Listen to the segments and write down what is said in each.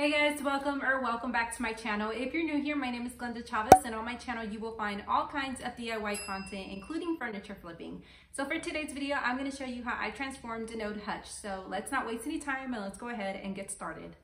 Hey guys, welcome back to my channel. If you're new here, my name is Glenda Chavez, and on my channel you will find all kinds of DIY content, including furniture flipping. So for today's video, I'm going to show you how I transformed an old Hutch. So let's not waste any time and let's go ahead and get started.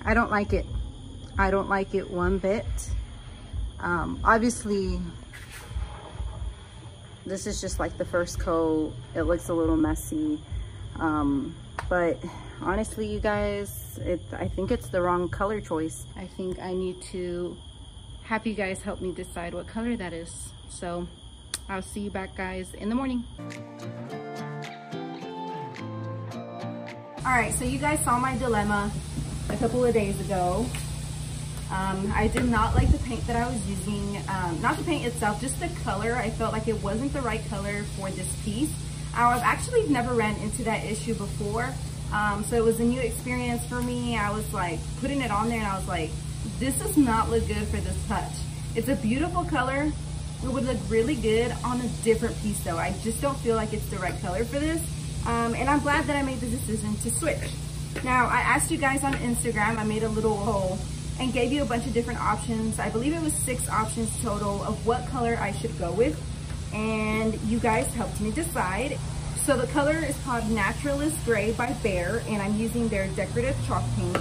I don't like it. I don't like it one bit. Obviously, this is just like the first coat. It looks a little messy. But honestly, you guys, I think it's the wrong color choice. I think I need to have you guys help me decide what color that is. So I'll see you back, guys, in the morning. All right, so you guys saw my dilemma a couple of days ago. I did not like the paint that I was using. Not the paint itself, just the color. I felt like it wasn't the right color for this piece. I've actually never ran into that issue before. So it was a new experience for me. I was like putting it on there and I was like, this does not look good for this Hutch. It's a beautiful color. It would look really good on a different piece though. I just don't feel like it's the right color for this. And I'm glad that I made the decision to switch. Now, I asked you guys on Instagram, I made a little poll and gave you a bunch of different options. I believe it was 6 options total of what color I should go with. And you guys helped me decide. So the color is called Naturalist Gray by Behr, and I'm using their decorative chalk paint.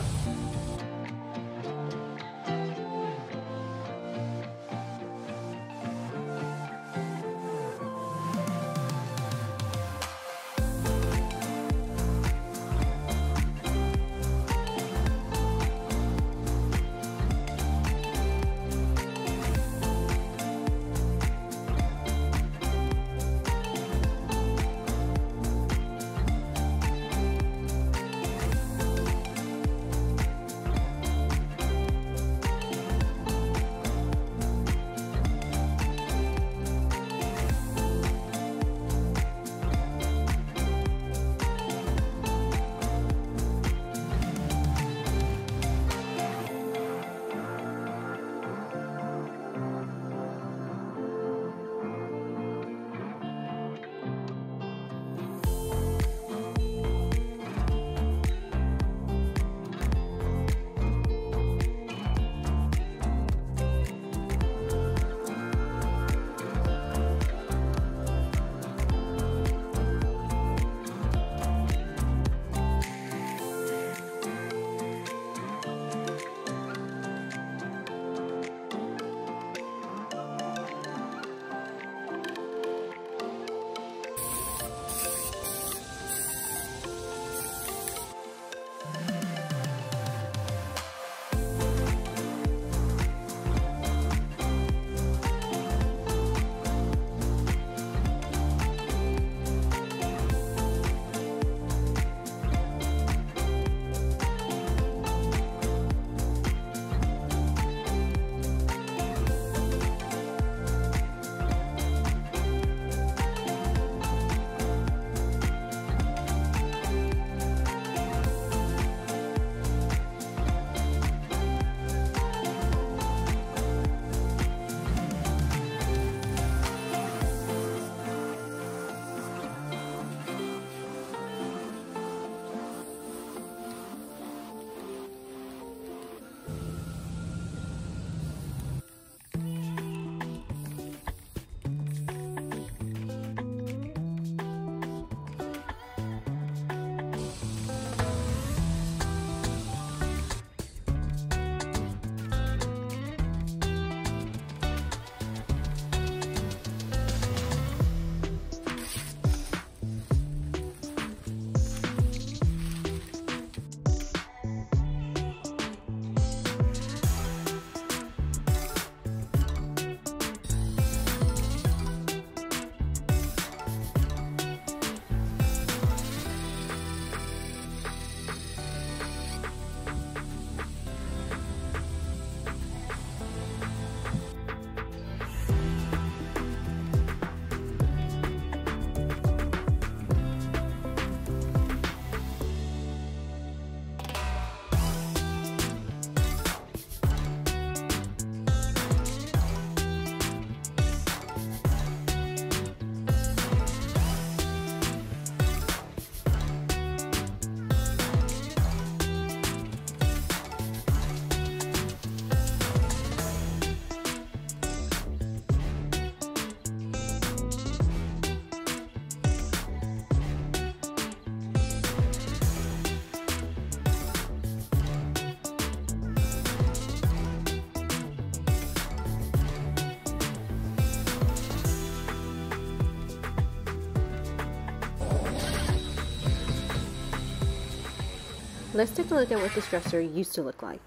Let's take a look at what this dresser used to look like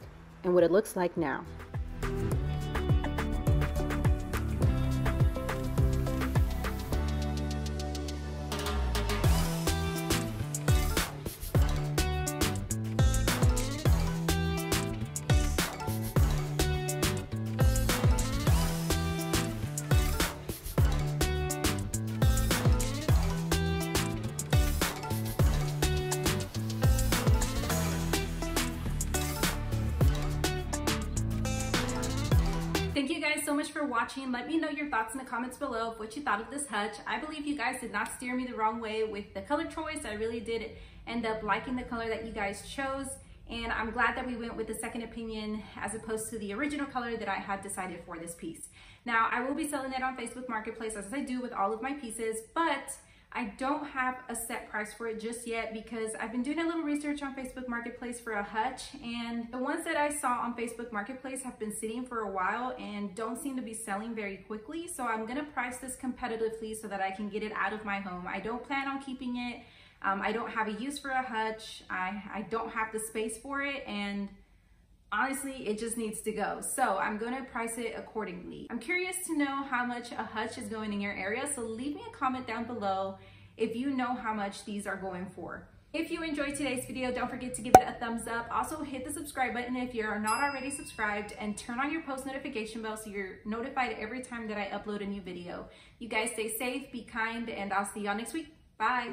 and what it looks like now. Thank you guys so much for watching. Let me know your thoughts in the comments below of what you thought of this hutch. I believe you guys did not steer me the wrong way with the color choice. I really did end up liking the color that you guys chose. And I'm glad that we went with the second opinion as opposed to the original color that I had decided for this piece. Now, I will be selling it on Facebook Marketplace as I do with all of my pieces, but I don't have a set price for it just yet because I've been doing a little research on Facebook Marketplace for a hutch, and the ones that I saw on Facebook Marketplace have been sitting for a while and don't seem to be selling very quickly. So I'm gonna price this competitively so that I can get it out of my home. I don't plan on keeping it. I don't have a use for a hutch. I don't have the space for it, and honestly, it just needs to go. So I'm gonna price it accordingly. I'm curious to know how much a hutch is going in your area, so leave me a comment down below if you know how much these are going for. If you enjoyed today's video, don't forget to give it a thumbs up. Also hit the subscribe button if you're not already subscribed, and turn on your post notification bell so you're notified every time that I upload a new video. You guys stay safe, be kind, and I'll see y'all next week. Bye.